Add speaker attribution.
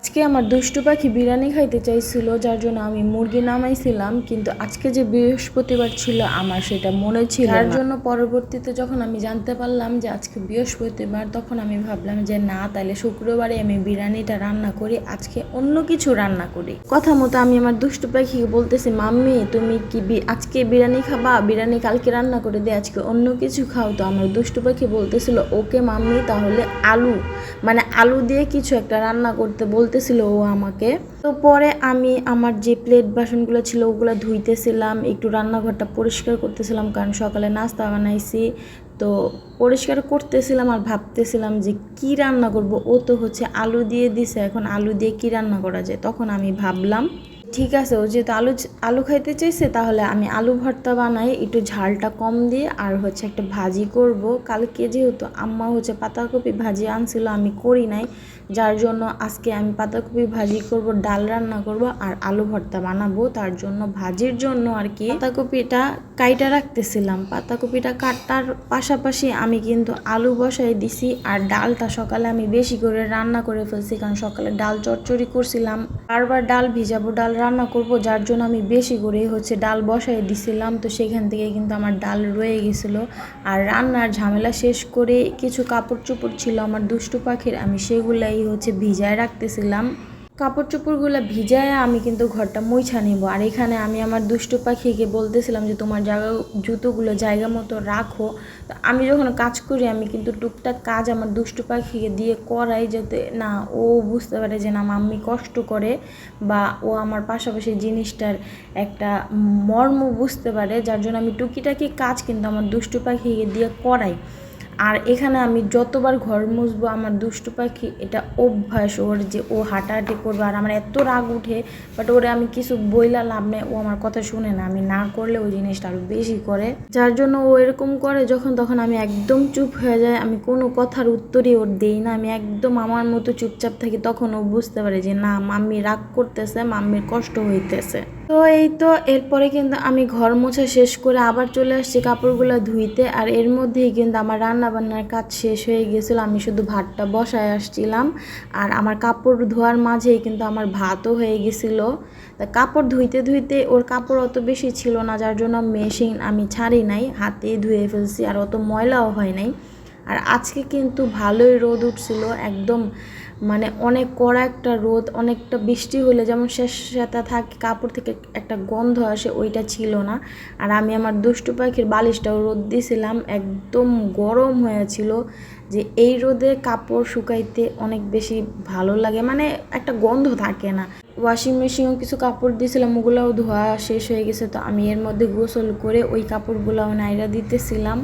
Speaker 1: আজকে আমার দুষ্টু পাখি বিরিয়ানি খাইতে চাইছিল, যার জন্য আমি মুরগি নামাইছিলাম, কিন্তু আজকে যে বৃহস্পতিবার ছিল আমার সেটা মনে ছিল না। তার জন্য পরবর্তীতে যখন আমি জানতে পারলাম যে আজকে বৃহস্পতিবার, তখন আমি ভাবলাম যে না, তাহলে শুক্রবারে আমি বিরিয়ানিটা রান্না করি, আজকে অন্য কিছু রান্না করি। কথা মতো আমি আমার দুষ্টু পাখিকে বলতেছি, মাম্মি তুমি কি আজকে বিরিয়ানি খাবা? বিরিয়ানি কালকে রান্না করে দে, আজকে অন্য কিছু খাও। তো আমার দুষ্টু পাখি বলতেছিল ওকে মাম্মি, তাহলে আলু দিয়ে কিছু একটা রান্না করতে বলতেছিল ও আমাকে। তো পরে আমি আমার যে প্লেট বাসনগুলো ছিল ওগুলো ধুইতেছিলাম, একটু রান্নাঘরটা পরিষ্কার করতেছিলাম, কারণ সকালে নাস্তা বানাইছি। তো পরিষ্কার করতেছিলাম আর ভাবতেছিলাম যে কি রান্না করব। ও তো হচ্ছে আলু দিয়ে দিছে, এখন আলু দিয়ে কি রান্না করা যায়। তখন আমি ভাবলাম ঠিক আছে, ও যেহেতু আলু খাইতে চাইছে, তাহলে আমি আলু ভর্তা বানাই একটু ঝালটা কম দিয়ে, আর হচ্ছে একটা ভাজি করব। কালকে যেহেতু আম্মা হচ্ছে পাতাকপি ভাজি আনছিল, আমি করি নাই, যার জন্য আজকে আমি পাতাকপি ভাজি করব, ডাল রান্না করব আর আলু ভর্তা বানাবো। তার জন্য ভাজির জন্য আর কি পাতাকপিটা কাইটা রাখতেছিলাম। পাতাকপিটা কাটার পাশাপাশি আমি কিন্তু আলু বসাই দিছি, আর ডালটা সকালে আমি বেশি করে রান্না করে ফেলছি, কারণ সকালে ডাল চচ্চড়ি করছিলাম, বারবার ডাল ভিজাবো ডাল রান্না করব, যার জন্য আমি বেশি করে হচ্ছে ডাল বসাই দিছিলাম। তো সেখান থেকে কিন্তু আমার ডাল রয়ে গেছিলো। আর রান্নার ঝামেলা শেষ করে কিছু কাপড় চোপড় ছিল আমার দুষ্টু পাখির, আমি সেগুলাই হচ্ছে ভিজায় রাখতেছিলাম। কাপড় চোপড়গুলো ভিজায় আমি কিন্তু ঘরটা মুছা নিব। আর এখানে আমি আমার দুষ্টু পাখিকে বলতেছিলাম যে তোমার জুতোগুলো জায়গা মতো রাখো। তো আমি যখন কাজ করি আমি কিন্তু টুকটাক কাজ আমার দুষ্টু পাখিকে দিয়ে করাই, যাতে না ও বুঝতে পারে যে না মাম্মি কষ্ট করে, বা ও আমার পাশাপাশি জিনিসটার একটা মর্ম বুঝতে পারে, যার জন্য আমি টুকিটাকি কাজ কিন্তু আমার দুষ্টু পাখিকে দিয়ে করাই। আর এখানে আমি যতবার ঘর মুছবো আমার দুষ্টু পাখি এটা অভ্যাস ওর, যে ও হাঁটাহাঁটি করবে। আর আমার এত রাগ উঠে, বাট ওরে আমি কিছু বইলা লাভ নেই, ও আমার কথা শুনে না, আমি না করলে ওই জিনিসটা আরও বেশি করে, যার জন্য ও এরকম করে যখন তখন আমি একদম চুপ হয়ে যায়, আমি কোনো কথার উত্তরই ওর দেই না, আমি একদম আমার মতো চুপচাপ থাকি। তখন ও বুঝতে পারে যে না মাম্মি রাগ করতেছে, মাম্মির কষ্ট হইতেছে। তো এই তো এরপরে কিন্তু আমি ঘর মোছা শেষ করে আবার চলে আসছি কাপড়গুলো ধুইতে। আর এর মধ্যেই কিন্তু আমার রান্নাবান্নার কাজ শেষ হয়ে গেছিলো, আমি শুধু ভাতটা বসায় আসছিলাম। আর আমার কাপড় ধোয়ার মাঝেই কিন্তু আমার ভাতও হয়ে গেছিলো। তা কাপড় ধুইতে ধুইতে ওর কাপড় অত বেশি ছিল না, যার জন্য মেশিন আমি ছাড়ি নাই, হাতেই ধুয়ে ফেলছি, আর অত ময়লাও হয় নাই। আর আজকে কিন্তু ভালোই রোদ উঠছিল, একদম অনেক কড়া একটা রোদ। অনেকটা বৃষ্টি হলে যেমন স্যাঁতস্যাঁতে থাকে, কাপড় থেকে একটা গন্ধ আসে, ওইটা ছিল না। আর আমি আমার দুষ্টু পাখির বালিশটাও রোদ দিয়েছিলাম, একদম গরম হয়েছিল। যে এই রোদে কাপড় শুকাইতে অনেক বেশি ভালো লাগে, একটা গন্ধ থাকে না। ওয়াশিং মেশিনেও কিছু কাপড় দিয়েছিলাম, ওগুলোও ধোয়া শেষ হয়ে গেছে। তো আমি এর মধ্যে গোসল করে ওই কাপড়গুলোও নাইরা দিতেছিলাম।